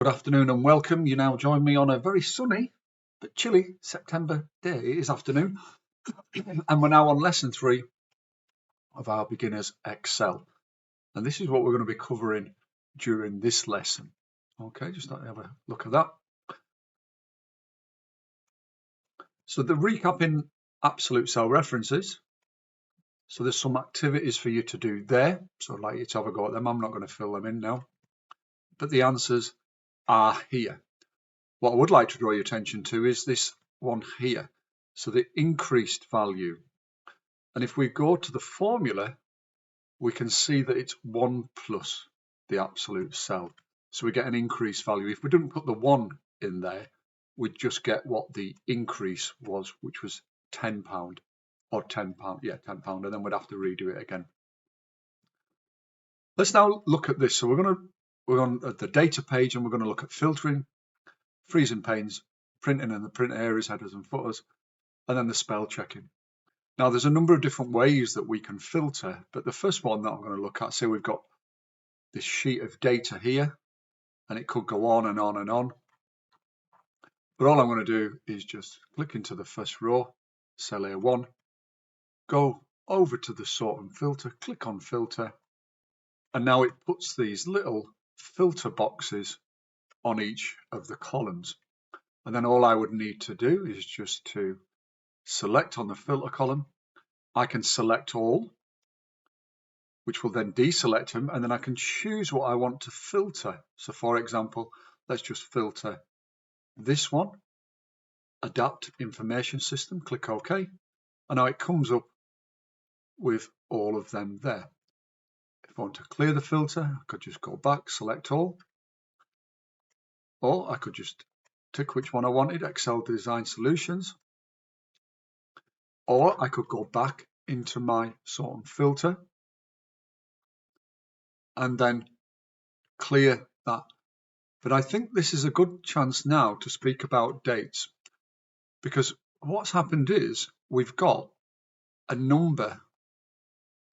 Good afternoon and welcome. You now join me on a very sunny but chilly September day. It is afternoon, and we're now on lesson 3 of our beginners Excel. And this is what we're going to be covering during this lesson. Okay, just let me have a look at that. So the recapping absolute cell references. So there's some activities for you to do there. So I'd like you to have a go at them. I'm not going to fill them in now, but the answers are here. What I would like to draw your attention to is this one here. So the increased value. And if we go to the formula, we can see that it's 1 plus the absolute cell. So we get an increased value. If we didn't put the 1 in there, we'd just get what the increase was, which was £10 or £10. Yeah, £10. And then we'd have to redo it again. Let's now look at this. So we're on the data page and we're going to look at filtering, freezing panes, printing and the print areas, headers and footers, and then the spell checking. Now there's a number of different ways that we can filter, but the first one that I'm going to look at, say we've got this sheet of data here, and it could go on and on and on. But all I'm going to do is just click into the first row, cell A1, go over to the sort and filter, click on filter, and now it puts these little filter boxes on each of the columns. And then all I would need to do is just to select on the filter column. I can select all, which will then deselect them, and then I can choose what I want to filter. So for example, let's just filter this one, adapt information system, click OK, and now it comes up with all of them there. If I want to clear the filter, I could just go back, select all, or I could just tick which one I wanted, Excel Design Solutions, or I could go back into my sort and filter and then clear that. But I think this is a good chance now to speak about dates, because what's happened is we've got a number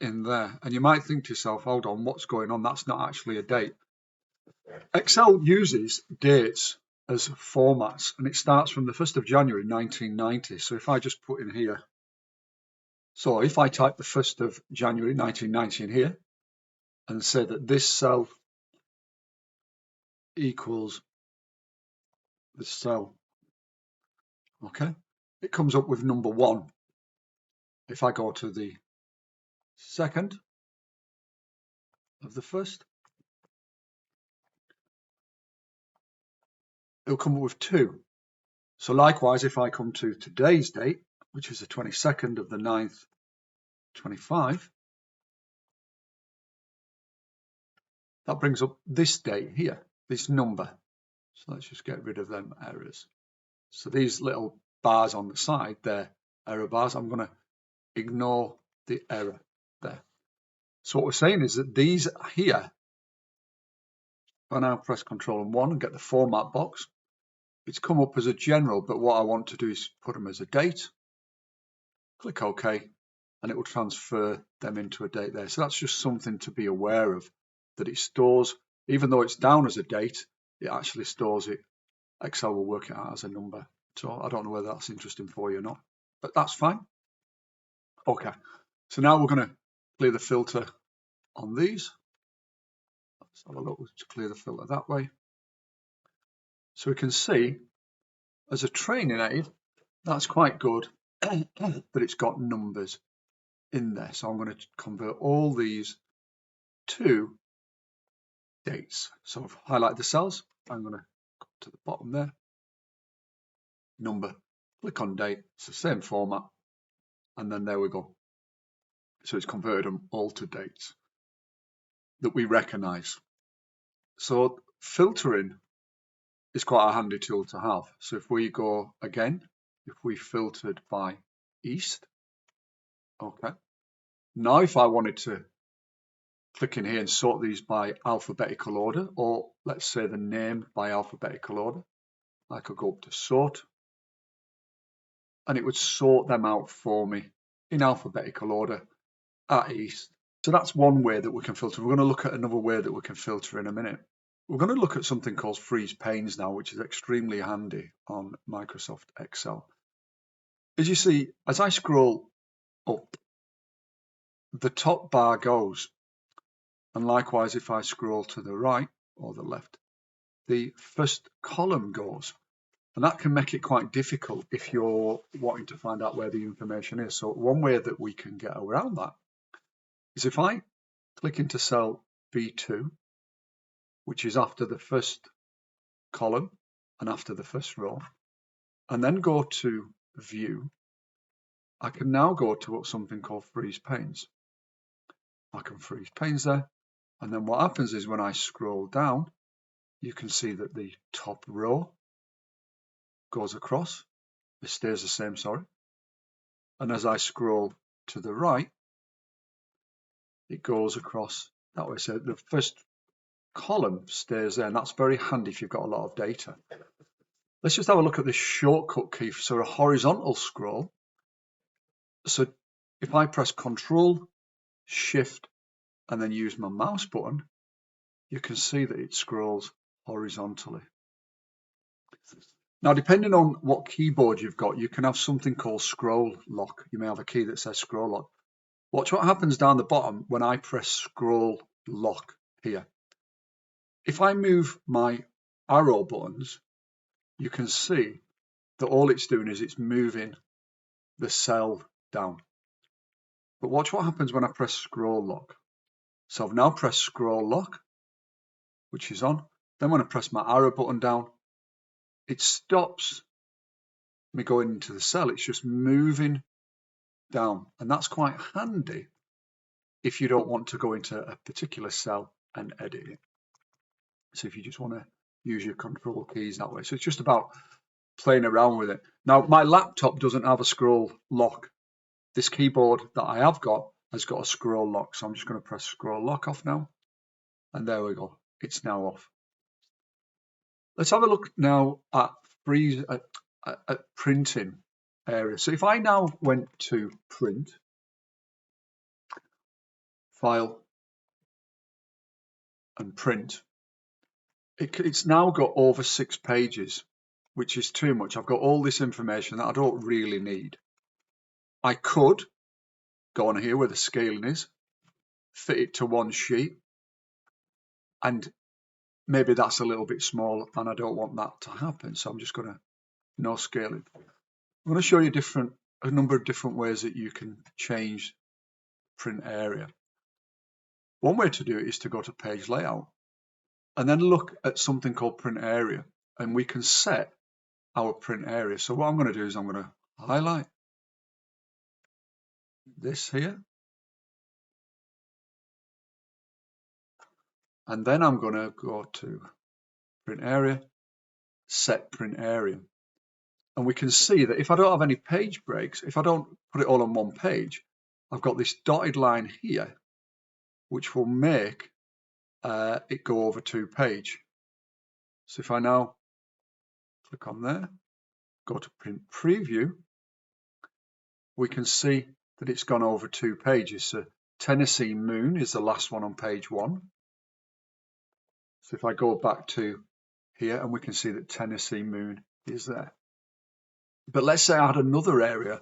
in there, and you might think to yourself, hold on, what's going on? That's not actually a date. Excel uses dates as formats, and it starts from the 1st of January 1990. So if I just put in here, so if I type the 1st of January 1990 in here and say that this cell equals this cell, okay, it comes up with number 1. If I go to the 2nd of the 1st, it'll come up with 2. So likewise, if I come to today's date, which is the 22nd of the 9th, 25, that brings up this date here, this number. So let's just get rid of them errors. So these little bars on the side, they're error bars. I'm going to ignore the error there. So what we're saying is that these here, if I now press Control and 1 and get the format box, it's come up as a general, but what I want to do is put them as a date. Click OK, and it will transfer them into a date there. So that's just something to be aware of, that it stores, even though it's down as a date, it actually stores it. Excel will work it out as a number. So I don't know whether that's interesting for you or not, but that's fine. Okay, so now we're going to clear the filter on these. Let's have a look to clear the filter that way. So we can see as a training aid, that's quite good that it's got numbers in there. So I'm going to convert all these to dates. So I've highlighted the cells. I'm going to go to the bottom there. Number, click on date. It's the same format. And then there we go. So it's converted them all to dates that we recognize. So filtering is quite a handy tool to have. So if we go again, if we filtered by East, okay. Now if I wanted to click in here and sort these by alphabetical order, or let's say the name by alphabetical order, I could go up to sort, and it would sort them out for me in alphabetical order at East. So that's one way that we can filter. We're going to look at another way that we can filter in a minute. We're going to look at something called freeze panes now, which is extremely handy on Microsoft Excel. As you see, as I scroll up, the top bar goes, and likewise if I scroll to the right or the left, the first column goes, and that can make it quite difficult if you're wanting to find out where the information is. So one way that we can get around that is if I click into cell B2, which is after the first column and after the first row, and then go to view, I can now go to something called freeze panes. I can freeze panes there, and then what happens is when I scroll down, you can see that the top row goes across. It stays the same, sorry. And as I scroll to the right, it goes across that way. So the first column stays there, and that's very handy if you've got a lot of data. Let's just have a look at this shortcut key. So a horizontal scroll. So if I press Control, Shift, and then use my mouse button, you can see that it scrolls horizontally. Now, depending on what keyboard you've got, you can have something called scroll lock. You may have a key that says scroll lock. Watch what happens down the bottom when I press scroll lock here. If I move my arrow buttons, you can see that all it's doing is it's moving the cell down. But watch what happens when I press scroll lock. So I've now pressed scroll lock, which is on. Then when I press my arrow button down, it stops me going into the cell. It's just moving down. And that's quite handy if you don't want to go into a particular cell and edit it. So if you just want to use your control keys that way. So it's just about playing around with it. Now, my laptop doesn't have a scroll lock. This keyboard that I have got has got a scroll lock. So I'm just going to press scroll lock off now. And there we go. It's now off. Let's have a look now at printing area. So if I now went to print, file, and print, it's now got over 6 pages, which is too much. I've got all this information that I don't really need. I could go on here where the scaling is, fit it to one sheet, and maybe that's a little bit small and I don't want that to happen. So I'm just going to no scaling. I'm going to show you a number of different ways that you can change print area. One way to do it is to go to page layout and then look at something called print area, and we can set our print area. So what I'm going to do is I'm going to highlight this here, and then I'm going to go to print area, set print area. And we can see that if I don't have any page breaks, if I don't put it all on one page, I've got this dotted line here, which will make it go over 2 pages. So if I now click on there, go to print preview, we can see that it's gone over 2 pages. So Tennessee Moon is the last one on page 1. So if I go back to here, and we can see that Tennessee Moon is there. But let's say I had another area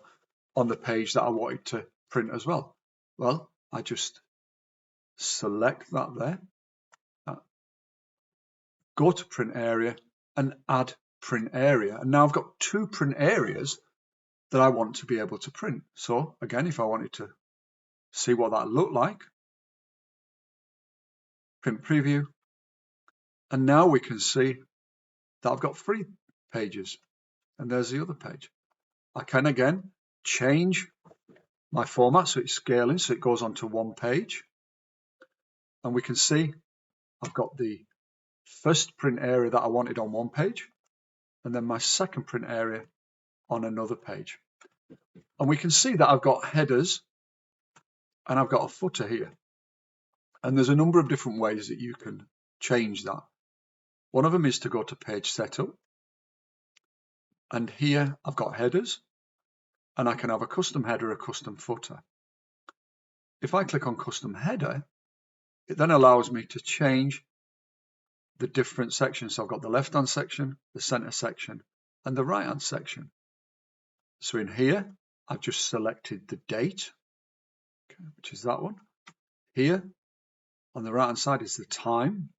on the page that I wanted to print as well. Well, I just select that there, go to print area and add print area. And now I've got 2 print areas that I want to be able to print. So again, if I wanted to see what that looked like, print preview, and now we can see that I've got 3 pages, and there's the other page. I can again change my format so it's scaling, so it goes onto 1 page, and we can see I've got the first print area that I wanted on 1 page, and then my second print area on another page. And we can see that I've got headers and I've got a footer here. And there's a number of different ways that you can change that. One of them is to go to page setup. And here I've got headers, and I can have a custom header, a custom footer. If I click on custom header, it then allows me to change the different sections. So I've got the left hand section, the center section, and the right hand section. So in here, I've just selected the date, okay, which is that one. Here on the right hand side is the time.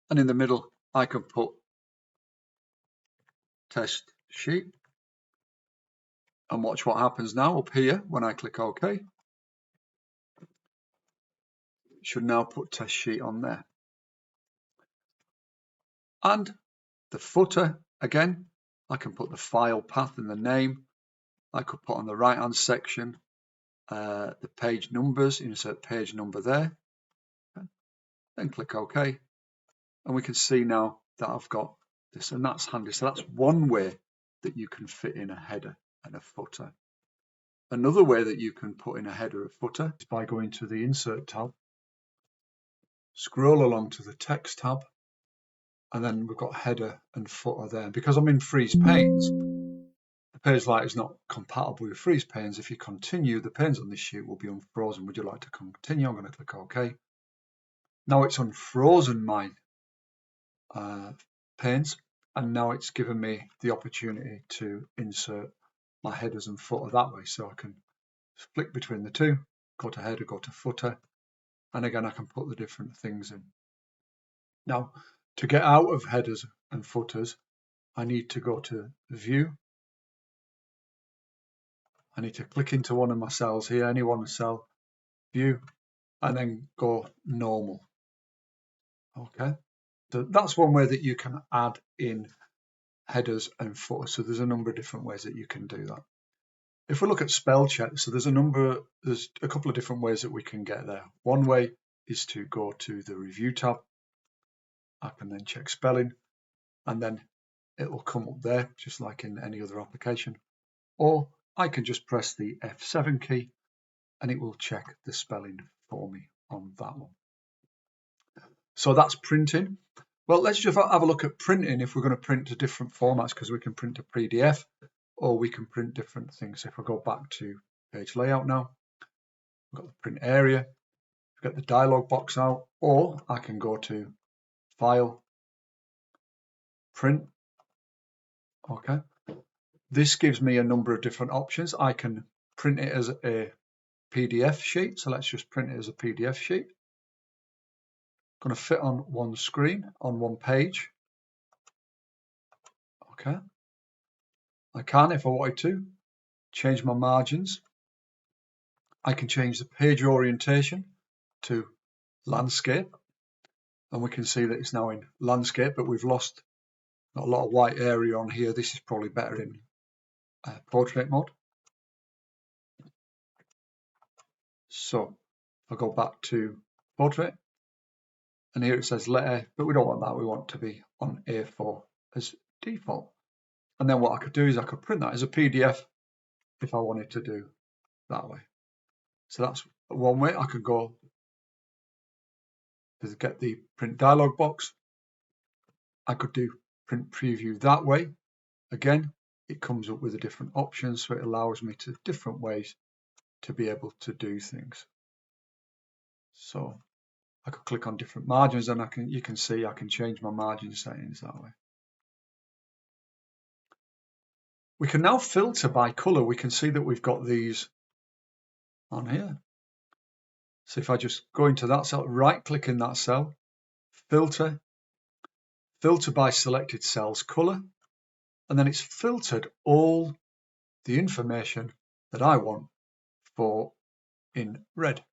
And in the middle, I can put test sheet. And watch what happens now up here when I click OK. It should now put test sheet on there. And the footer, again, I can put the file path and the name. I could put on the right hand section the page numbers, insert page number there. Okay. Then click OK. And we can see now that I've got this, and that's handy. So that's one way that you can fit in a header and a footer. Another way that you can put in a header or footer is by going to the Insert tab, scroll along to the Text tab, and then we've got header and footer there. Because I'm in Freeze Panes, the page layout is not compatible with Freeze Panes. If you continue, the panes on this sheet will be unfrozen. Would you like to continue? I'm going to click OK. Now it's unfrozen my panes, and now it's given me the opportunity to insert my headers and footer that way. So I can flick between the two, go to header, go to footer, and again I can put the different things in. Now to get out of headers and footers, I need to go to View. I need to click into one of my cells here, any one cell, View, and then go Normal. Okay, so that's one way that you can add in headers and footers. So there's a number of different ways that you can do that. If we look at spell check, so there's a couple of different ways that we can get there. One way is to go to the Review tab. I can then check spelling, and then it will come up there just like in any other application. Or I can just press the F7 key and it will check the spelling for me on that one. So that's printing. Well, let's just have a look at printing if we're going to print to different formats, because we can print a PDF or we can print different things. If I go back to page layout now, I've got the print area, get the dialog box out, or I can go to File, Print. Okay. This gives me a number of different options. I can print it as a PDF sheet. So let's just print it as a PDF sheet. Going to fit on one screen, on one page. Okay. I can, if I wanted to, change my margins. I can change the page orientation to landscape. And we can see that it's now in landscape, but we've lost a lot of white area on here. This is probably better in portrait mode. So if I go back to portrait, and here it says letter, but we don't want that. We want to be on A4 as default. And then what I could do is I could print that as a PDF if I wanted to do that way. So that's one way. I could go to get the print dialog box. I could do print preview that way. Again, it comes up with the different options, so it allows me to different ways to be able to do things. So I could click on different margins, and you can see I can change my margin settings that way. We can now filter by color. We can see that we've got these on here. So if I just go into that cell, right click in that cell, filter by selected cell's color, and then it's filtered all the information that I want for in red.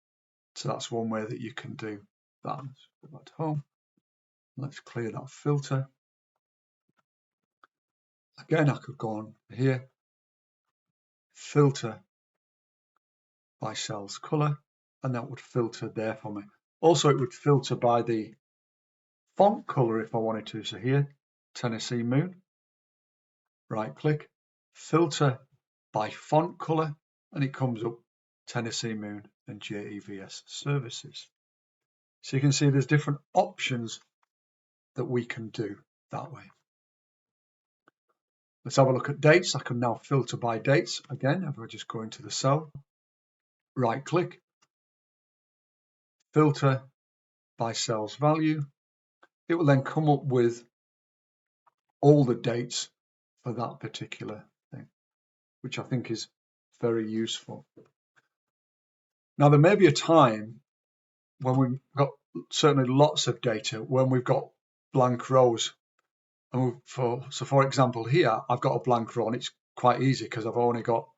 So that's one way that you can do that. Let's go back to home. Let's clear that filter. Again, I could go on here, filter by cell's color, and that would filter there for me. Also, it would filter by the font color if I wanted to. So here, Tennessee Moon, right click, filter by font color, and it comes up Tennessee Moon and JEVS services. So you can see there's different options that we can do that way. Let's have a look at dates. I can now filter by dates. Again, if I just go into the cell, right click, filter by cell's value. it will then come up with all the dates for that particular thing, which I think is very useful. Now, there may be a time when we've got certainly lots of data when we've got blank rows. And for example, here I've got a blank row, and it's quite easy because I've only got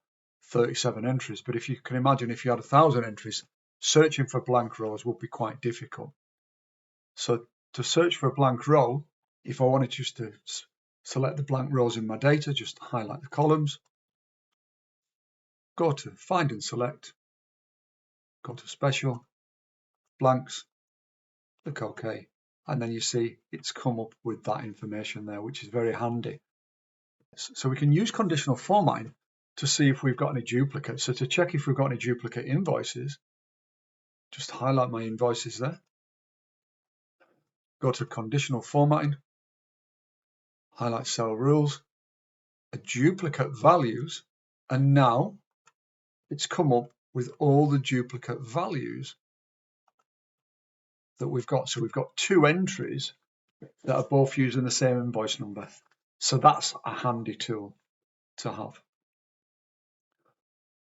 37 entries. But if you can imagine, if you had 1,000 entries, searching for blank rows would be quite difficult. So to search for a blank row, if I wanted just to select the blank rows in my data, just highlight the columns, go to Find and Select, go to Special, Blanks, click OK, and then you see it's come up with that information there, which is very handy. So we can use conditional formatting to see if we've got any duplicates. So to check if we've got any duplicate invoices, just highlight my invoices there, go to conditional formatting, highlight cell rules, duplicate values, and now it's come up with all the duplicate values that we've got. So we've got 2 entries that are both using the same invoice number. So that's a handy tool to have.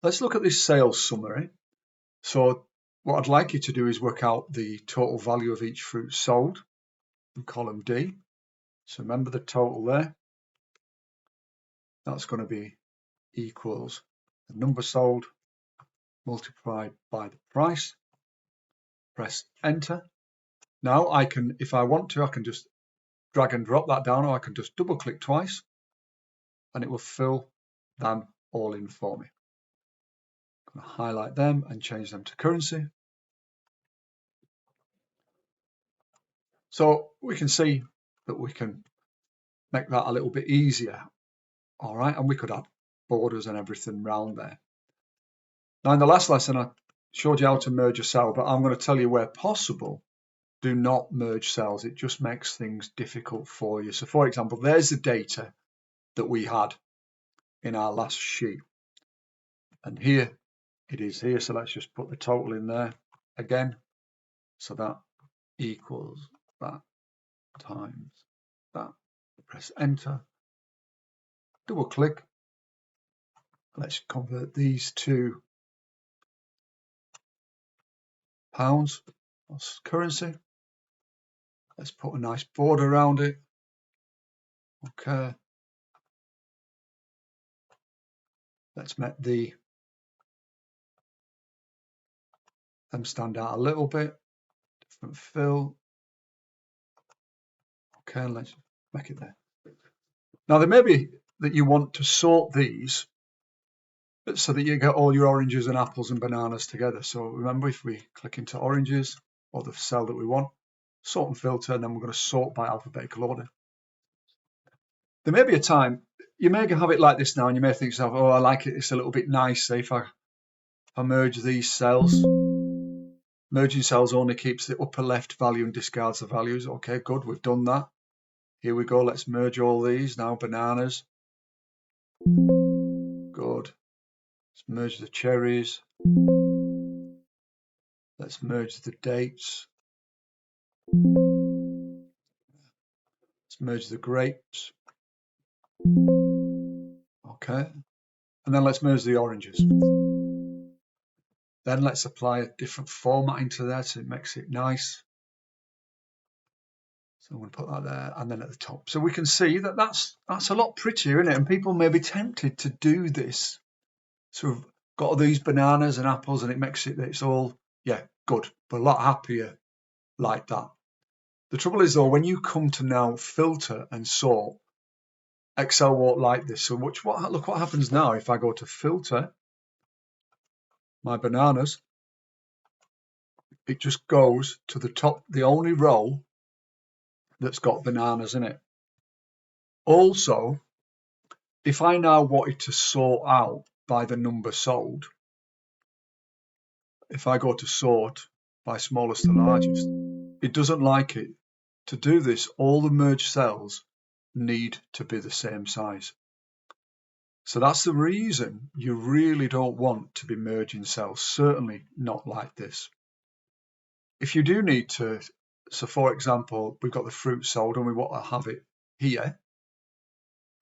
Let's look at this sales summary. So what I'd like you to do is work out the total value of each fruit sold in column D. So remember the total there. That's going to be equals the number sold multiplied by the price. Press enter. Now I can, if I want to, I can just drag and drop that down, or I can just double click twice and it will fill them all in for me. I'm going to highlight them and change them to currency. So we can see that we can make that a little bit easier. All right, and we could add borders and everything around there. Now in the last lesson I showed you how to merge a cell, but I'm going to tell you where possible, do not merge cells. It just makes things difficult for you. So for example, there's the data that we had in our last sheet. And here it is here. So let's just put the total in there again. So that equals that times that. Press enter. Double click. Let's convert these to pounds as currency. Let's put a nice border around it. Okay. Let's make them stand out a little bit. Different fill. Okay, let's make it there. Now there may be that you want to sort these so that you get all your oranges and apples and bananas together. So remember, if we click into oranges or the cell that we want, sort and filter, and then we're going to sort by alphabetical order. There may be a time you may have it like this now, and you may think to yourself, oh, I like it, it's a little bit nicer if I merge these cells. Merging cells only keeps the upper left value and discards the values. Okay, good, we've done that. Here we go, let's merge all these now. Bananas. Good. Let's merge the cherries. Let's merge the dates. Let's merge the grapes. Okay. And then let's merge the oranges. Then let's apply a different formatting to that so it makes it nice. So I'm going to put that there and then at the top. So we can see that that's a lot prettier, isn't it? And people may be tempted to do this. So we've got all these bananas and apples and it makes it, it's all, yeah, good. But a lot happier like that. The trouble is though, when you come to now filter and sort, Excel won't like this. So look what happens now if I go to filter, my bananas, it just goes to the top, the only row that's got bananas in it. Also, if I now wanted to sort out by the number sold, if I go to sort by smallest to largest, it doesn't like it. To do this, all the merged cells need to be the same size. So that's the reason you really don't want to be merging cells, certainly not like this. If you do need to So for example, we've got the fruit sold and we want to have it here.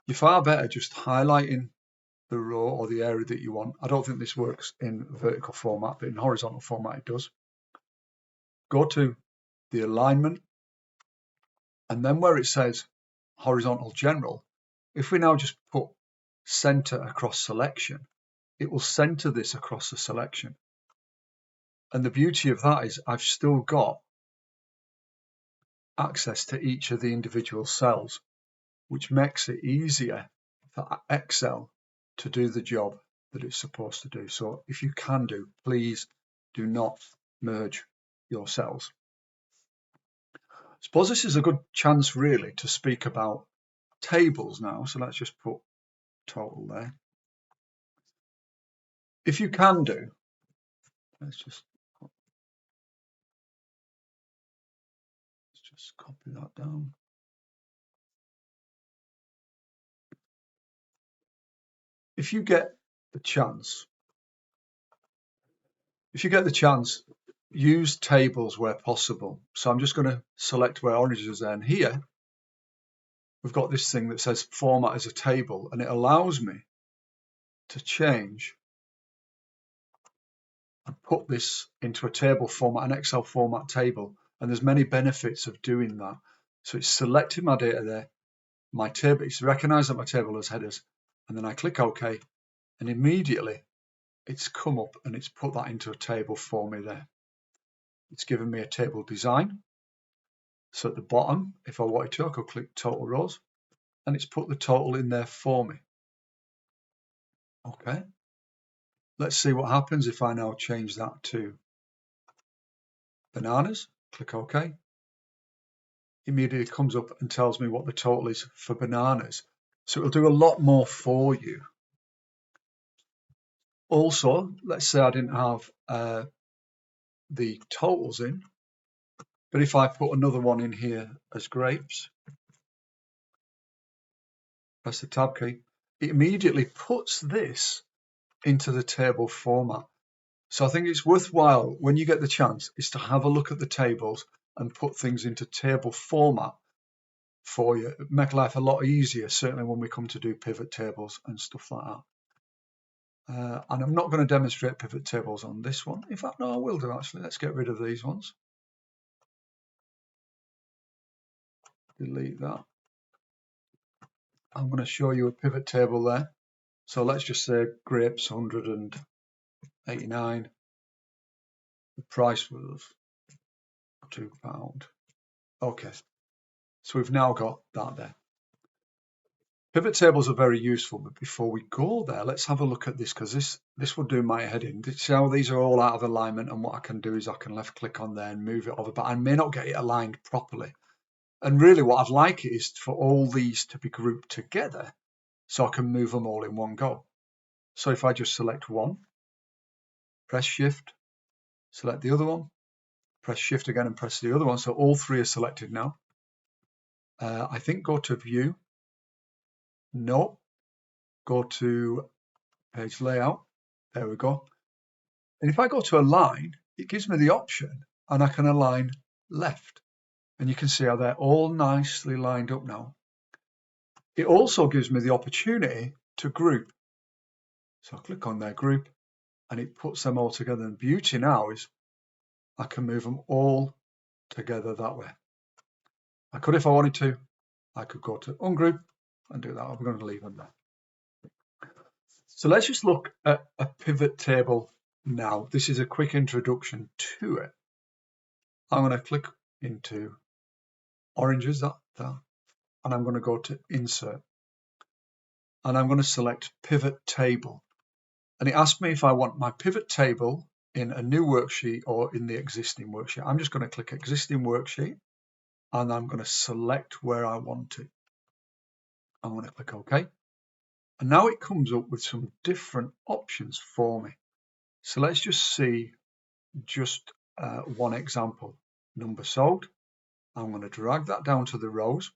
You're far better just highlighting the row or the area that you want. I don't think this works in vertical format, but in horizontal format it does. Go to the alignment, and then where it says horizontal general, if we now just put center across selection, it will center this across the selection. And the beauty of that is I've still got access to each of the individual cells, which makes it easier for Excel to do the job that it's supposed to do. So if you can do, please do not merge your cells. I suppose this is a good chance really to speak about tables now. So let's just put total there. If you can do, let's just copy that down. If you get the chance, use tables where possible. So I'm just going to select where orange is there, and here we've got this thing that says format as a table, and it allows me to change and put this into a table format, an Excel format table. And there's many benefits of doing that. So it's selected my data there, my table, it's recognized that my table has headers, and then I click OK, and immediately it's come up and it's put that into a table for me there. It's given me a table design. So at the bottom, if I wanted to, I could click total rows, and it's put the total in there for me. Okay. Let's see what happens if I now change that to bananas. Click OK. Immediately comes up and tells me what the total is for bananas. So it'll do a lot more for you. Also, let's say I didn't have the totals in, but if I put another one in here as grapes, press the tab key, it immediately puts this into the table format. So I think it's worthwhile when you get the chance is to have a look at the tables and put things into table format for you. It'd make life a lot easier, certainly when we come to do pivot tables and stuff like that. And I'm not going to demonstrate pivot tables on this one. In fact, no, I will do actually. Let's get rid of these ones. Delete that. I'm going to show you a pivot table there. So let's just say grapes 189. The price was £2. Okay, so we've now got that there. Pivot tables are very useful, but before we go there, let's have a look at this, because this will do my head in. See how these are all out of alignment, and what I can do is I can left click on there and move it over, but I may not get it aligned properly. And really what I'd like it is for all these to be grouped together so I can move them all in one go. So if I just select one, press shift, select the other one, press shift again and press the other one. So all three are selected now. I think go to view. No, go to page layout. There we go. And if I go to align, it gives me the option and I can align left. And you can see how they're all nicely lined up now. It also gives me the opportunity to group. So I click on their group and it puts them all together. And the beauty now is I can move them all together that way. I could, if I wanted to, I could go to ungroup and do that. I'm going to leave them there. So let's just look at a pivot table now. This is a quick introduction to it. I'm going to click into oranges, that, and I'm going to go to insert. And I'm going to select pivot table. And it asks me if I want my pivot table in a new worksheet or in the existing worksheet. I'm just going to click existing worksheet and I'm going to select where I want it. I'm going to click OK. And now it comes up with some different options for me. So let's just see just one example. Number sold. I'm going to drag that down to the rows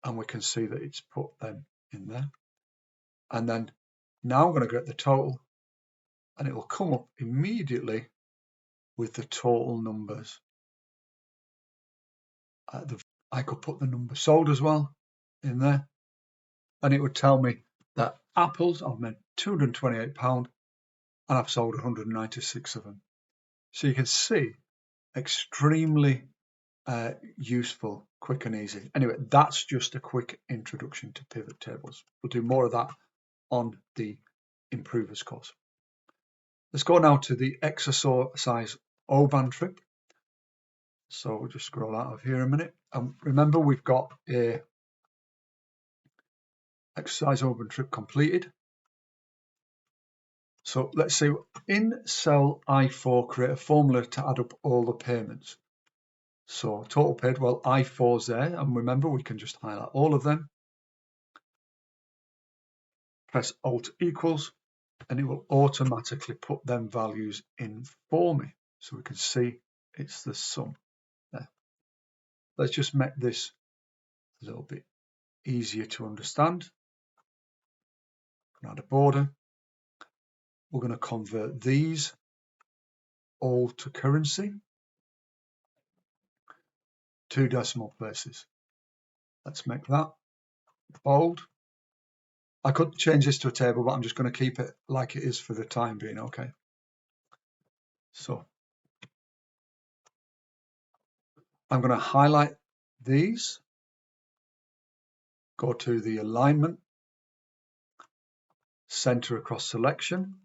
and we can see that it's put them in there. And then now I'm going to get the total and it will come up immediately with the total numbers. I could put the number sold as well in there, and it would tell me that apples, I've made £228 and I've sold 196 of them. So you can see, extremely useful, quick and easy. Anyway, that's just a quick introduction to pivot tables. We'll do more of that on the Improvers course. Let's go now to the exercise O-band trip. So we'll just scroll out of here a minute. And remember, we've got a exercise O-band trip completed. So let's say in cell I4, create a formula to add up all the payments. So total paid, well, I4's there. And remember, we can just highlight all of them. Press Alt equals, and it will automatically put them values in for me. So we can see it's the sum there. Let's just make this a little bit easier to understand. Add a border. We're going to convert these all to currency, 2 decimal places. Let's make that bold. I could change this to a table, but I'm just going to keep it like it is for the time being, okay? So I'm going to highlight these, go to the alignment, center across selection.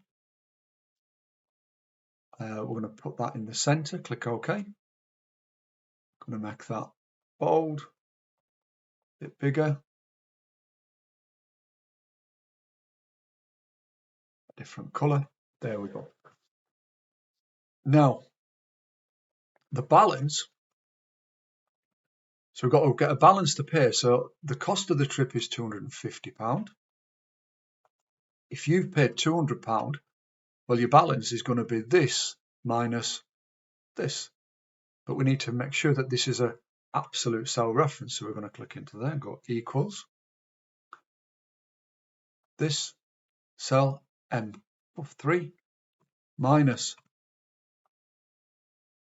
We're going to put that in the center, click OK. I'm going to make that bold, a bit bigger, a different color. There we go. Now, the balance, so we've got to get a balance to pay. So the cost of the trip is £250. If you've paid £200, well, your balance is going to be this minus this. But we need to make sure that this is an absolute cell reference. So we're going to click into there and go equals this cell M3 minus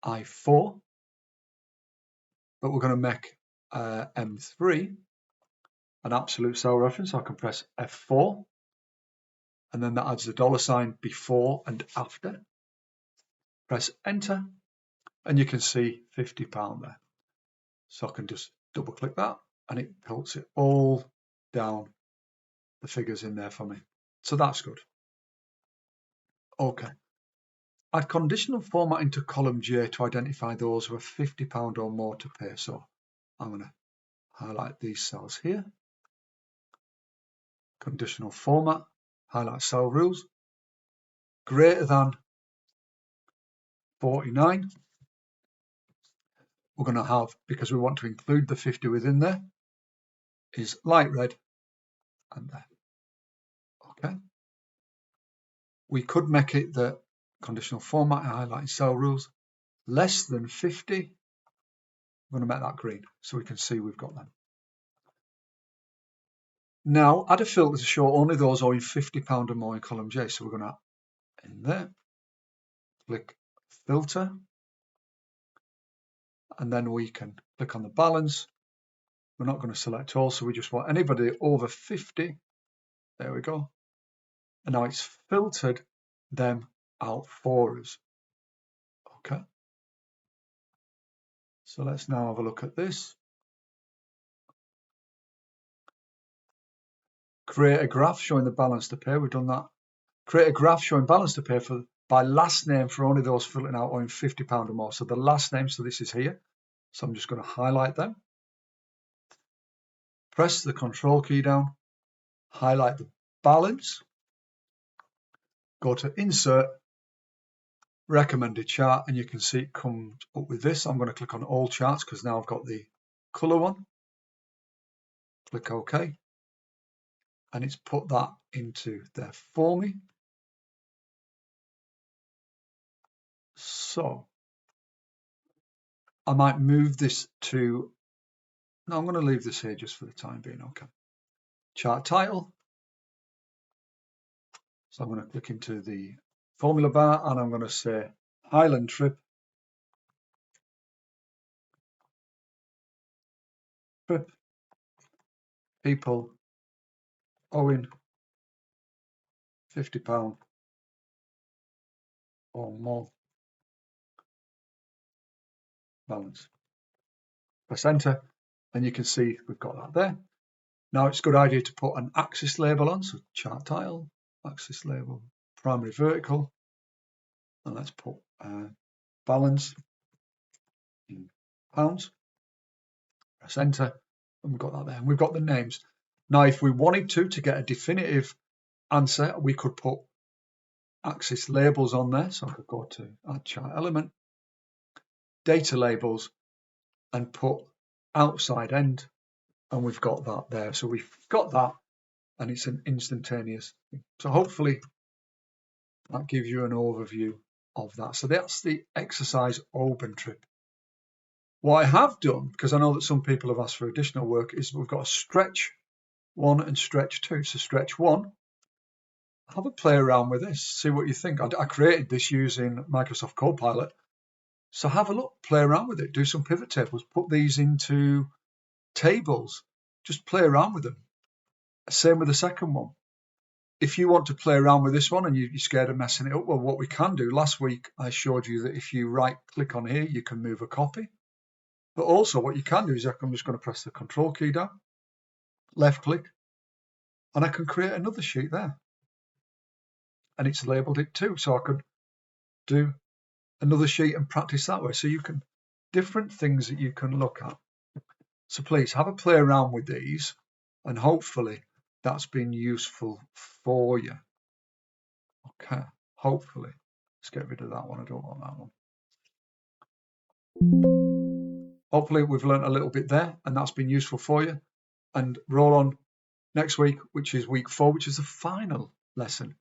I4. But we're going to make M3 an absolute cell reference. I can press F4. And then that adds the $ before and after. Press enter. And you can see £50 there. So I can just double click that and it puts it all down, the figures in there for me. So that's good. Okay. Add conditional formatting to column J to identify those who are £50 or more to pay. So I'm going to highlight these cells here. Conditional format, highlight cell rules. Greater than 49. We're going to have, because we want to include the 50 within there, is light red and there. Okay. We could make it the conditional format, highlighting cell rules, less than 50. I'm going to make that green so we can see we've got them. Now, add a filter to show only those owing £50 or more in column J. So we're going to, in there, click filter. And then we can click on the balance. We're not going to select all, so we just want anybody over 50. There we go. And now it's filtered them out for us. Okay. So let's now have a look at this. Create a graph showing the balance to pay. We've done that. Create a graph showing balance to pay by last name for only those filtering out owing £50 or more. So the last name, so this is here. So I'm just going to highlight them. Press the control key down. Highlight the balance. Go to insert. Recommended chart, and you can see it comes up with this. I'm going to click on all charts because now I've got the color one. Click OK, and it's put that into there for me. So I might move this to, no, I'm going to leave this here just for the time being. Okay. Chart title. So I'm going to click into the formula bar and I'm going to say Highland trip trip. People owing £50 or more balance. Press enter and you can see we've got that there. Now it's a good idea to put an axis label on, so chart title, axis label, primary vertical, and let's put balance in pounds. Press enter and we've got that there, and we've got the names. Now if we wanted to get a definitive answer, we could put axis labels on there, so I could go to add chart element, data labels, and put outside end, and we've got that there. So we've got that, and it's an instantaneous thing. So hopefully that gives you an overview of that. So that's the exercise OpenTrip. What I have done, because I know that some people have asked for additional work, is we've got a stretch 1 and stretch 2. So stretch 1, have a play around with this, see what you think. I created this using Microsoft Copilot. So have a look, play around with it, do some pivot tables, put these into tables, just play around with them. Same with the second one. If you want to play around with this one and you're scared of messing it up, well, what we can do, last week I showed you that if you right click on here, you can move a copy. But also what you can do is I'm just going to press the control key down, left click, and I can create another sheet there. And it's labeled it too. So I could do another sheet and practice that way. So you can, different things that you can look at. So please have a play around with these, and hopefully that's been useful for you. Okay, hopefully. Let's get rid of that one. I don't want that one. Hopefully we've learned a little bit there, and that's been useful for you. And roll on next week, which is week 4, which is the final lesson.